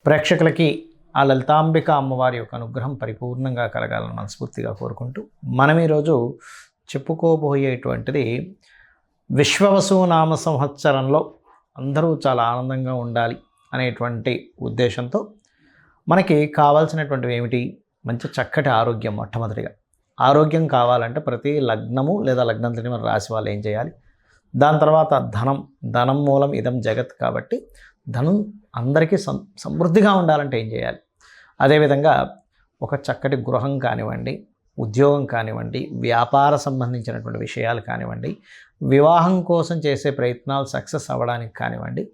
ప్రేక్షకులకి ఆ లలితాంబిక అమ్మవారి యొక్క అనుగ్రహం పరిపూర్ణంగా కలగాలని మనస్ఫూర్తిగా కోరుకుంటూ మనం ఈరోజు చెప్పుకోబోయేటువంటిది విశ్వవసునామ సంవత్సరంలో అందరూ చాలా ఆనందంగా ఉండాలి అనేటువంటి ఉద్దేశంతో మనకి కావాల్సినటువంటివి ఏమిటి? మంచి చక్కటి ఆరోగ్యం. మొట్టమొదటిగా ఆరోగ్యం కావాలంటే ప్రతి లగ్నము లేదా లగ్నం తెలియని మన రాశి వాళ్ళు ఏం చేయాలి? దాని తర్వాత ధనం మూలం ఇదం జగత్ కాబట్టి ధనం అందరికీ సమృద్ధిగా ఉండాలంటే ఏం చేయాలి? అదేవిధంగా ఒక చక్కటి గృహం కానివ్వండి, ఉద్యోగం కానివ్వండి, వ్యాపార సంబంధించినటువంటి విషయాలు కానివ్వండి, వివాహం కోసం చేసే ప్రయత్నాలు సక్సెస్ అవ్వడానికి కానివ్వండి,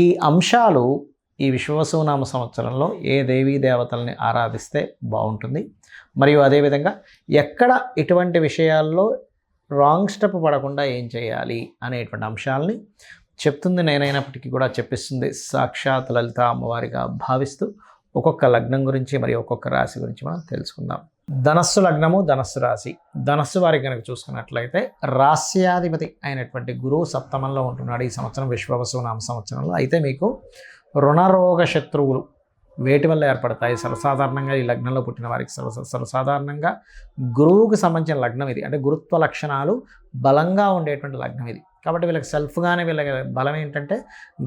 ఈ అంశాలు ఈ విశ్వవసునామ సంవత్సరంలో ఏ దేవీ దేవతల్ని ఆరాధిస్తే బాగుంటుంది. మరియు అదేవిధంగా ఎక్కడ ఇటువంటి విషయాల్లో రాంగ్ స్టెప్ పడకుండా ఏం చేయాలి అనేటువంటి అంశాలని చెప్తుంది నేనైనప్పటికీ కూడా చెప్పిస్తుంది సాక్షాత్ లలిత అమ్మవారిగా భావిస్తూ ఒక్కొక్క లగ్నం గురించి మరియు ఒక్కొక్క రాశి గురించి మనం తెలుసుకుందాం. ధనస్సు లగ్నము, ధనస్సు రాశి. ధనస్సు వారికి కనుక చూసుకున్నట్లయితే రాస్యాధిపతి అయినటువంటి గురువు సప్తమంలో ఉంటున్నాడు ఈ సంవత్సరం విశ్వవసునామ సంవత్సరంలో. అయితే మీకు రుణరోగ శత్రువులు వేటి వల్ల ఏర్పడతాయి? సర్వసాధారణంగా ఈ లగ్నంలో పుట్టిన వారికి సర్వసాధారణంగా గురువుకు సంబంధించిన లగ్నం ఇది. అంటే గురుత్వ లక్షణాలు బలంగా ఉండేటువంటి లగ్నం ఇది. కాబట్టి వీళ్ళకి సెల్ఫ్గానే వీళ్ళకి బలం ఏంటంటే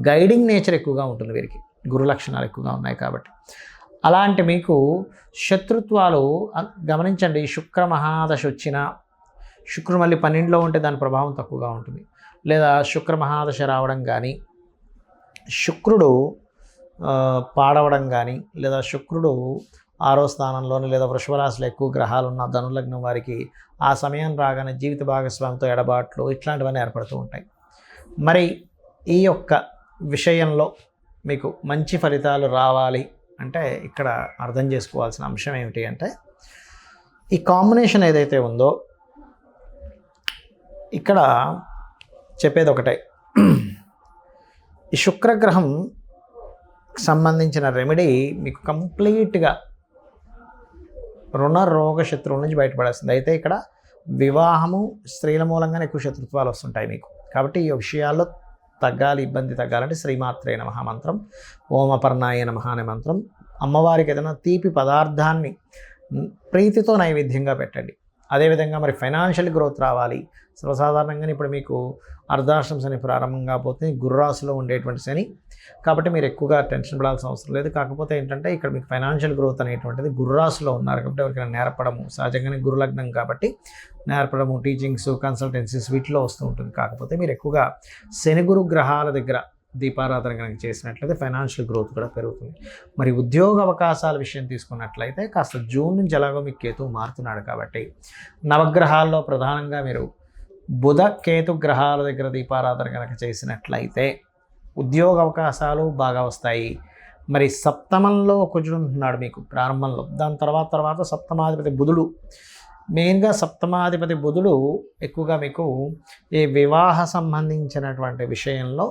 గైడింగ్ నేచర్ ఎక్కువగా ఉంటుంది. వీరికి గురు లక్షణాలు ఎక్కువగా ఉన్నాయి కాబట్టి అలాంటి మీకు శత్రుత్వాలు గమనించండి. శుక్ర మహాదశ వచ్చిన శుక్రుడు మళ్ళీ 12లో ఉంటే దాని ప్రభావం తక్కువగా ఉంటుంది. లేదా శుక్ర మహాదశ రావడం కానీ, శుక్రుడు పాడవడం కానీ, లేదా శుక్రుడు 6వ స్థానంలోని లేదా వృషభ రాశిలో ఎక్కువ గ్రహాలు ఉన్న ధనులగ్నం వారికి ఆ సమయం రాగానే జీవిత భాగస్వామితో ఎడబాట్లు ఇట్లాంటివన్నీ ఏర్పడుతూ ఉంటాయి. మరి ఈ యొక్క విషయంలో మీకు మంచి ఫలితాలు రావాలి అంటే ఇక్కడ అర్థం చేసుకోవాల్సిన అంశం ఏమిటి అంటే, ఈ కాంబినేషన్ ఏదైతే ఉందో ఇక్కడ చెప్పేది ఒకటే. ఈ శుక్రగ్రహం సంబంధించిన రెమెడీ మీకు కంప్లీట్గా రుణ రోగ శత్రువుల నుంచి బయటపడేస్తుంది. అయితే ఇక్కడ వివాహము స్త్రీల మూలంగానే ఎక్కువ శత్రుత్వాలు వస్తుంటాయి మీకు. కాబట్టి ఈ విషయాల్లో తగ్గాలి, ఇబ్బంది తగ్గాలంటే శ్రీమాత్రే నమః మంత్రం, ఓమపర్ణాయ నమః అనే మంత్రం, అమ్మవారికి ఏదైనా తీపి పదార్థాన్ని ప్రీతితో నైవేద్యంగా పెట్టండి. అదేవిధంగా మరి ఫైనాన్షియల్ గ్రోత్ రావాలి. సర్వసాధారణంగా ఇప్పుడు మీకు అర్ధాష్టమ శని ప్రారంభంగా పోతుంది, గురురాశిలో ఉండేటువంటి శని. కాబట్టి మీరు ఎక్కువగా టెన్షన్ పడాల్సిన అవసరం లేదు. కాకపోతే ఏంటంటే ఇక్కడ మీకు ఫైనాన్షియల్ గ్రోత్ అనేటువంటిది గురురాశిలో ఉన్నారు కాబట్టి ఎవరికైనా నేర్పడము, సహజంగానే గురులగ్నం కాబట్టి నేర్పడము, టీచింగ్స్, కన్సల్టెన్సీస్ వీటిలో వస్తూ ఉంటుంది. కాకపోతే మీరు ఎక్కువగా శని గురు గ్రహాల దగ్గర దీపారాధన కనుక చేసినట్లయితే ఫైనాన్షియల్ గ్రోత్ కూడా పెరుగుతుంది. మరి ఉద్యోగ అవకాశాల విషయం తీసుకున్నట్లయితే కాస్త జూన్ నుంచి ఎలాగో మీకు కేతువు మారుతున్నాడు కాబట్టి నవగ్రహాల్లో ప్రధానంగా మీరు బుధ కేతు గ్రహాల దగ్గర దీపారాధన కనుక చేసినట్లయితే ఉద్యోగ అవకాశాలు బాగా వస్తాయి. మరి సప్తమంలో కుజుడు ఉంటున్నాడు మీకు ప్రారంభంలో. దాని తర్వాత సప్తమాధిపతి బుధుడు, మెయిన్గా సప్తమాధిపతి బుధుడు ఎక్కువగా మీకు ఈ వివాహ సంబంధించినటువంటి విషయంలో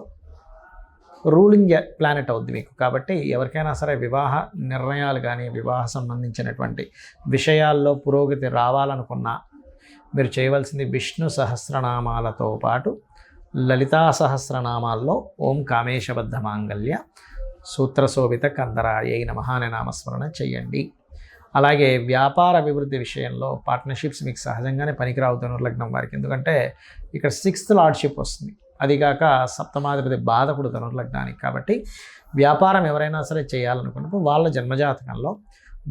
రూలింగ్ ప్లానెట్ అవుద్ది మీకు. కాబట్టి ఎవరికైనా సరే వివాహ నిర్ణయాలు కానీ వివాహ సంబంధించినటువంటి విషయాల్లో పురోగతి రావాలనుకున్నా మీరు చేయవలసింది విష్ణు సహస్రనామాలతో పాటు లలితా సహస్రనామాల్లో ఓం కామేశబద్ధ మాంగళ్య సూత్రశోభిత కందరాయై నమః అనే నామస్మరణ చేయండి. అలాగే వ్యాపార అభివృద్ధి విషయంలో పార్ట్నర్షిప్స్ మీకు సహజంగానే పనికిరావు ధనుర్లగ్నం వారికి. ఎందుకంటే ఇక్కడ 6th లార్డ్షిప్ వస్తుంది, అదిగాక సప్తమాధిపతి బాధకుడు ధనుర్లగ్నానికి. కాబట్టి వ్యాపారం ఎవరైనా సరే చేయాలనుకున్నప్పుడు వాళ్ళ జన్మజాతకంలో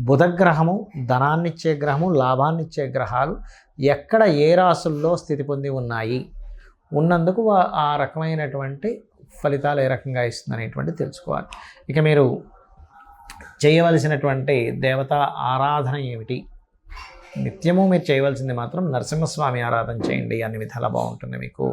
బుధగ్రహము ధనాన్నిచ్చే గ్రహము, లాభాన్నిచ్చే గ్రహాలు ఎక్కడ ఏ రాసుల్లో స్థితి పొంది ఉన్నాయి ఉన్నందుకు ఆ రకమైనటువంటి ఫలితాలు ఏ రకంగా ఇస్తుంది అనేటువంటి తెలుసుకోవాలి. ఇక మీరు చేయవలసినటువంటి దేవతా ఆరాధన ఏమిటి? నిత్యము మీరు చేయవలసింది మాత్రం నరసింహస్వామి ఆరాధన చేయండి. అన్ని విధాలా బాగుంటుంది మీకు.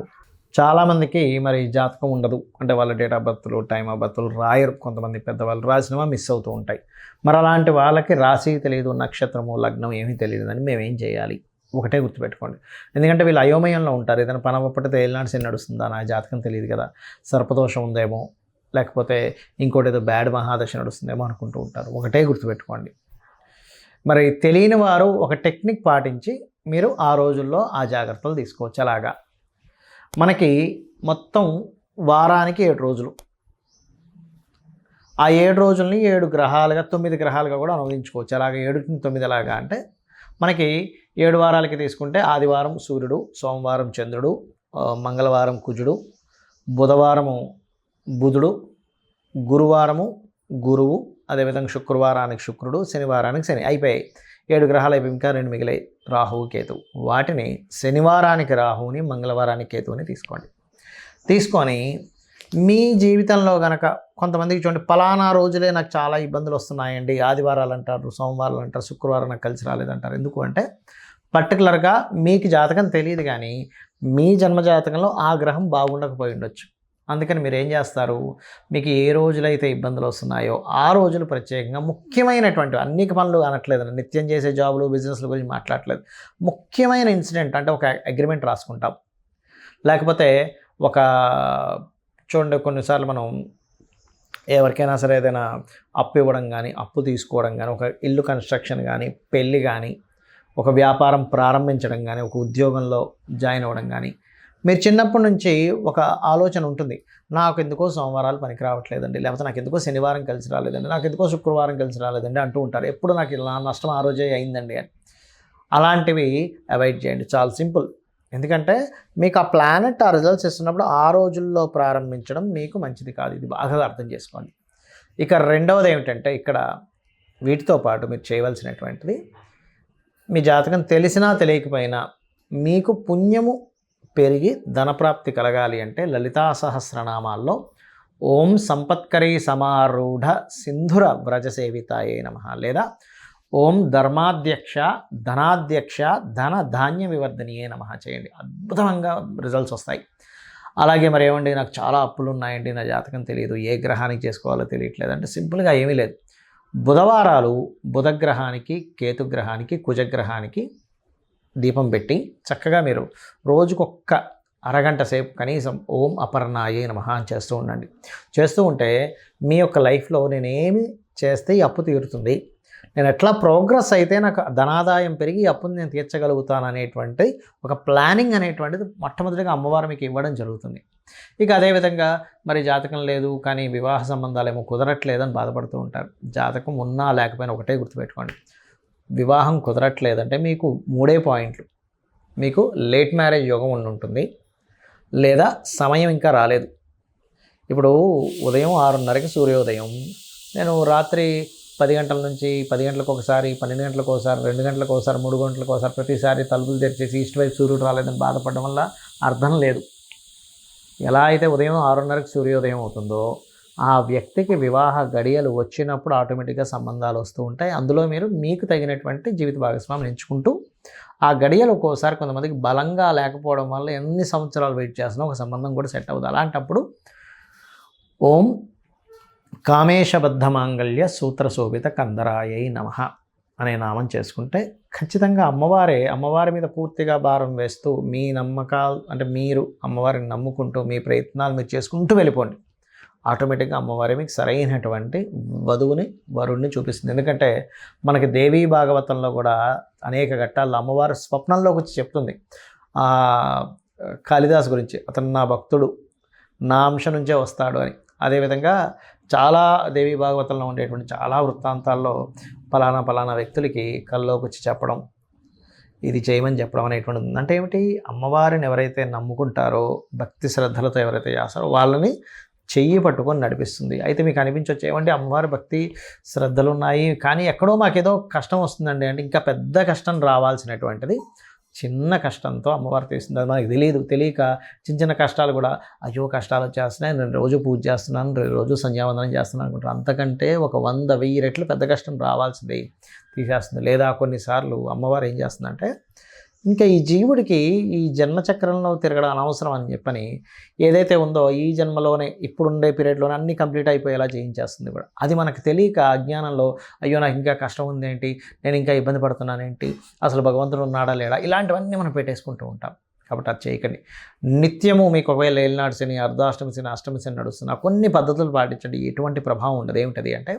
చాలామందికి మరి జాతకం ఉండదు, అంటే వాళ్ళ డేట్ ఆఫ్ బర్త్లు టైమ్ ఆఫ్ బర్త్లు రాయరు. కొంతమంది పెద్దవాళ్ళు రాసినవా మిస్ అవుతూ ఉంటాయి. మరి అలాంటి వాళ్ళకి రాశి తెలియదు, నక్షత్రము లగ్నం ఏమీ తెలియదు అని మేమేం చేయాలి? ఒకటే గుర్తుపెట్టుకోండి. ఎందుకంటే వీళ్ళు అయోమయంలో ఉంటారు. ఏదైనా పని అవ్వకపోతే ఏళ్ళనాడు శని నడుస్తుందా, నా జాతకం తెలియదు కదా, సర్పదోషం ఉందేమో, లేకపోతే ఇంకోటి ఏదో బ్యాడ్ మహాదశ నడుస్తుందేమో అనుకుంటూ ఉంటారు. ఒకటే గుర్తుపెట్టుకోండి. మరి తెలియని వారు ఒక టెక్నిక్ పాటించి మీరు ఆ రోజుల్లో ఆ జాగ్రత్తలు తీసుకోవచ్చు. అలాగా మనకి మొత్తం వారానికి 7 రోజులు. ఆ 7 రోజుల్ని 7 గ్రహాలుగా 9 గ్రహాలుగా కూడా అనువదించుకోవచ్చు. అలాగ 7ని 9 ఎలాగా అంటే మనకి 7 వారాలకి తీసుకుంటే ఆదివారం సూర్యుడు, సోమవారం చంద్రుడు, మంగళవారం కుజుడు, బుధవారము బుధుడు, గురువారము గురువు, అదేవిధంగా శుక్రవారానికి శుక్రుడు, శనివారానికి శని అయిపోయాయి. 7 గ్రహాలు అయిపోయి ఇంకా 2 మిగిలాయి, రాహువు కేతువు. వాటిని శనివారానికి రాహువుని, మంగళవారానికి కేతువుని తీసుకోండి. తీసుకొని మీ జీవితంలో కనుక కొంతమందికి చూడండి, పలానా రోజులే నాకు చాలా ఇబ్బందులు వస్తున్నాయండి, ఆదివారాలు అంటారు, సోమవారాలు అంటారు, శుక్రవారం నాకు కలిసి రాలేదంటారు. ఎందుకు అంటే పర్టికులర్గా మీకు జాతకం తెలియదు, కానీ మీ జన్మజాతకంలో ఆ గ్రహం బాగుండకపోయి ఉండొచ్చు. అందుకని మీరు ఏం చేస్తారు, మీకు ఏ రోజులైతే ఇబ్బందులు వస్తున్నాయో ఆ రోజులు ప్రత్యేకంగా ముఖ్యమైనటువంటి అన్ని పనులు అనట్లేదు, నిత్యం చేసే జాబులు బిజినెస్ల గురించి మాట్లాడట్లేదు, ముఖ్యమైన ఇన్సిడెంట్ అంటే ఒక అగ్రిమెంట్ రాసుకుంటాం, లేకపోతే ఒక చూడండి కొన్నిసార్లు మనం ఎవరికైనా సరే ఏదైనా అప్పు ఇవ్వడం కానీ, అప్పు తీసుకోవడం కానీ, ఒక ఇల్లు కన్స్ట్రక్షన్ కానీ, పెళ్ళి కానీ, ఒక వ్యాపారం ప్రారంభించడం కానీ, ఒక ఉద్యోగంలో జాయిన్ అవ్వడం కానీ, మీరు చిన్నప్పటి నుంచి ఒక ఆలోచన ఉంటుంది, నాకు ఎందుకో సోమవారాలు పనికి రావట్లేదండి, లేకపోతే నాకు ఎందుకో శనివారం కలిసి రాలేదండి, నాకు ఎందుకో శుక్రవారం కలిసి రాలేదండి అంటూ ఉంటారు. ఎప్పుడు నాకు ఇలా నష్టం ఆ రోజే అయిందండి అని. అలాంటివి అవాయిడ్ చేయండి, చాలా సింపుల్. ఎందుకంటే మీకు ఆ ప్లానెట్ ఆ రిజల్ట్స్ ఇస్తున్నప్పుడు ఆ రోజుల్లో ప్రారంభించడం మీకు మంచిది కాదు, ఇది బాగా అర్థం చేసుకోండి. ఇక రెండవది ఏమిటంటే ఇక్కడ వీటితో పాటు మీరు చేయవలసినటువంటిది, మీ జాతకం తెలిసినా తెలియకపోయినా మీకు పుణ్యము పెరిగి ధనప్రాప్తి కలగాలి అంటే లలితా సహస్రనామాల్లో ఓం సంపత్కరీ సమారూఢ సింధుర వ్రజసేవితాయే నమః లేదా ఓం ధర్మాధ్యక్ష ధనాధ్యక్ష ధన ధాన్య వివర్ధనీయే నమః చేయండి, అద్భుతంగా రిజల్ట్స్ వస్తాయి. అలాగే మరి ఏమండి నాకు చాలా అప్పులు ఉన్నాయండి, నా జాతకం తెలియదు, ఏ గ్రహానికి చేసుకోవాలో తెలియట్లేదు అంటే సింపుల్గా ఏమీ లేదు, బుధవారాలు బుధగ్రహానికి, కేతుగ్రహానికి, కుజగ్రహానికి దీపం పెట్టి చక్కగా మీరు రోజుకొక్క అరగంట సేపు కనీసం ఓం అపర్ణాయే నమః అని చేస్తూ ఉండండి. చేస్తూ ఉంటే మీ యొక్క లైఫ్లో నేనేమి చేస్తే ఈ అప్పు తీరుతుంది, నేను ఎట్లా ప్రోగ్రెస్ అయితే నాకు ధనాదాయం పెరిగి ఈ అప్పుని నేను తీర్చగలుగుతాను అనేటువంటి ఒక ప్లానింగ్ అనేటువంటిది మొట్టమొదటిగా అమ్మవారు మీకు ఇవ్వడం జరుగుతుంది. ఇక అదేవిధంగా మరి జాతకం లేదు కానీ వివాహ సంబంధాలు ఏమో కుదరట్లేదని బాధపడుతూ ఉంటారు. జాతకం ఉన్నా లేకపోయినా ఒకటే గుర్తుపెట్టుకోండి, వివాహం కుదరట్లేదంటే మీకు 3 పాయింట్లు, మీకు లేట్ మ్యారేజ్ యోగం ఉంటుంది, లేదా సమయం ఇంకా రాలేదు. ఇప్పుడు ఉదయం 6:30కి సూర్యోదయం, నేను రాత్రి 10 గంటల నుంచి 10 గంటలకు ఒకసారి, 12 గంటలకు ఒకసారి, 2 గంటలకు ఒకసారి, 3 గంటలకు ఒకసారి ప్రతిసారి తలుపులు తెరిచేసి ఈస్ట్ వైపు సూర్యుడు రాలేదని బాధపడడం వల్ల అర్థం లేదు. ఎలా అయితే ఉదయం 6:30కి సూర్యోదయం అవుతుందో ఆ వ్యక్తికి వివాహ గడియలు వచ్చినప్పుడు ఆటోమేటిక్గా సంబంధాలు వస్తూ ఉంటాయి. అందులో మీరు మీకు తగినటువంటి జీవిత భాగస్వామిని ఎంచుకుంటూ ఆ గడియలు ఒక్కోసారి కొంతమందికి బలంగా లేకపోవడం వల్ల ఎన్ని సంవత్సరాలు వెయిట్ చేసినా ఒక సంబంధం కూడా సెట్ అవుతుంది. అలాంటప్పుడు ఓం కామేశబద్ధ మాంగళ్య సూత్రశోభిత కందరాయై నమః అనే నామం చేసుకుంటే ఖచ్చితంగా అమ్మవారి మీద పూర్తిగా భారం వేస్తూ మీ నమ్మకాలు అంటే మీరు అమ్మవారిని నమ్ముకుంటూ మీ ప్రయత్నాలు మీరు చేసుకుంటూ వెళ్ళిపోండి. ఆటోమేటిక్గా అమ్మవారి మీకు సరైనటువంటి వరుణ్ణి చూపిస్తుంది. ఎందుకంటే మనకి దేవీ భాగవతంలో కూడా అనేక ఘట్టాల్లో అమ్మవారు స్వప్నంలోకి వచ్చి చెప్తుంది కాళిదాసు గురించి, అతను నా భక్తుడు, నా అంశ నుంచే వస్తాడు అని. అదేవిధంగా చాలా దేవీ భాగవతంలో ఉండేటువంటి చాలా వృత్తాంతాల్లో పలానా వ్యక్తులకి కల్లోకి వచ్చి చెప్పడం, ఇది చేయమని చెప్పడం అనేటువంటిది ఉంది. అంటే ఏమిటి, అమ్మవారిని ఎవరైతే నమ్ముకుంటారో, భక్తి శ్రద్ధలతో ఎవరైతే చేస్తారో వాళ్ళని చెయ్యి పట్టుకొని నడిపిస్తుంది. అయితే మీకు అనిపించవచ్చు, ఏమంటే అమ్మవారి భక్తి శ్రద్ధలు ఉన్నాయి కానీ ఎక్కడో మాకేదో కష్టం వస్తుందండి అంటే, ఇంకా పెద్ద కష్టం రావాల్సినటువంటిది చిన్న కష్టంతో అమ్మవారు తీస్తుంది. అది మనకి తెలియక చిన్న కష్టాలు కూడా అయ్యో కష్టాలు వచ్చేస్తున్నాయి, నేను రోజు పూజ చేస్తున్నాను, రోజు సంధ్యావందనం చేస్తున్నాను అనుకుంటారు. అంతకంటే ఒక 100,000 రెట్లు పెద్ద కష్టం రావాల్సింది తీసేస్తుంది. లేదా కొన్నిసార్లు అమ్మవారు ఏం చేస్తుందంటే, ఇంకా ఈ జీవుడికి ఈ జన్మచక్రంలో తిరగడం అనవసరం అని చెప్పని ఏదైతే ఉందో ఈ జన్మలోనే ఇప్పుడుండే పీరియడ్లోనే అన్నీ కంప్లీట్ అయిపోయేలా చేయించేస్తుంది కూడా. అది మనకు తెలియక అజ్ఞానంలో అయ్యో నాకు ఇంకా కష్టం ఉందేంటి, నేను ఇంకా ఇబ్బంది పడుతున్నానేంటి, అసలు భగవంతుడు ఉన్నాడా లేడా, ఇలాంటివన్నీ మనం పెట్టేసుకుంటూ ఉంటాం. కాబట్టి అది చేయకండి. నిత్యము మీకు ఒకవేళ ఏలినాడు శని, అర్ధాష్టమి శని, అష్టమి శని నడుస్తున్నా కొన్ని పద్ధతులు పాటించండి, ఎటువంటి ప్రభావం ఉండదు. ఏమిటది అంటే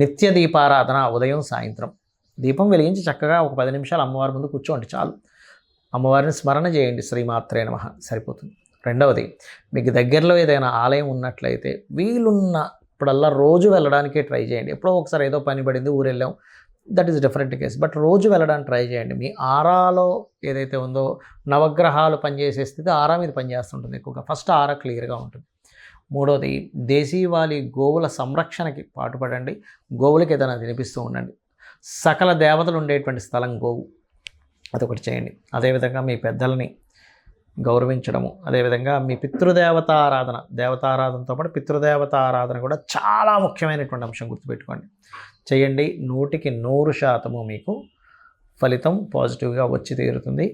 నిత్య దీపారాధన, ఉదయం సాయంత్రం దీపం వెలిగించి చక్కగా ఒక 10 నిమిషాలు అమ్మవారి ముందు కూర్చోండి చాలు. అమ్మవారిని స్మరణ చేయండి, శ్రీమాత్రే నమః సరిపోతుంది. రెండవది, మీకు దగ్గరలో ఏదైనా ఆలయం ఉన్నట్లయితే వీలున్న ఇప్పుడల్లా రోజు వెళ్ళడానికే ట్రై చేయండి. ఎప్పుడో ఒకసారి ఏదో పని పడింది ఊరు వెళ్ళాం, that is different case. But రోజు వెళ్ళడానికి ట్రై చేయండి. మీ ఆరాలో ఏదైతే ఉందో నవగ్రహాలు పనిచేసే స్థితి ఆరా మీద పనిచేస్తుంటుంది ఎక్కువగా. ఫస్ట్ ఆరా క్లియర్గా ఉంటుంది. మూడోది, దేశీవాలి గోవుల సంరక్షణకి పాటుపడండి. గోవులకి ఏదైనా తినిపిస్తూ ఉండండి. సకల దేవతలు ఉండేటువంటి స్థలం గోవు, అదొకటి చేయండి. అదేవిధంగా మీ పెద్దలని గౌరవించడము, అదేవిధంగా మీ పితృదేవత ఆరాధన, దేవతారాధనతో పాటు పితృదేవత ఆరాధన కూడా చాలా ముఖ్యమైనటువంటి అంశం, గుర్తుపెట్టుకోండి. చేయండి. 100% మీకు ఫలితం పాజిటివ్గా వచ్చి తీరుతుంది.